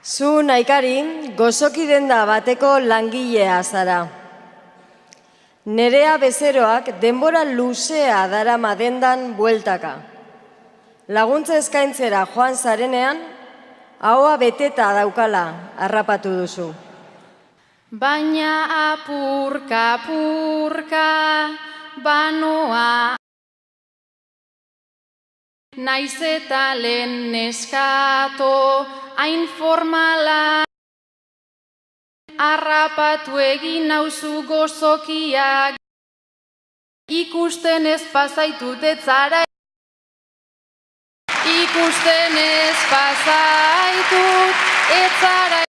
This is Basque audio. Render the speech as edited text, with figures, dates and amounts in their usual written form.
Zu Naikari, gozoki denda bateko langilea zara. Nerea bezeroak denbora luzea darama dendan bueltaka. Laguntza eskaintzera joan zarenean, ahoa beteta daukala harrapatu duzu. Baina apurka banoa naiz eta lehen neskato hain formala harrapatu egin nauzu gozokiak ikusten ez pazaitut etzara ikusten ez pazaitut etzara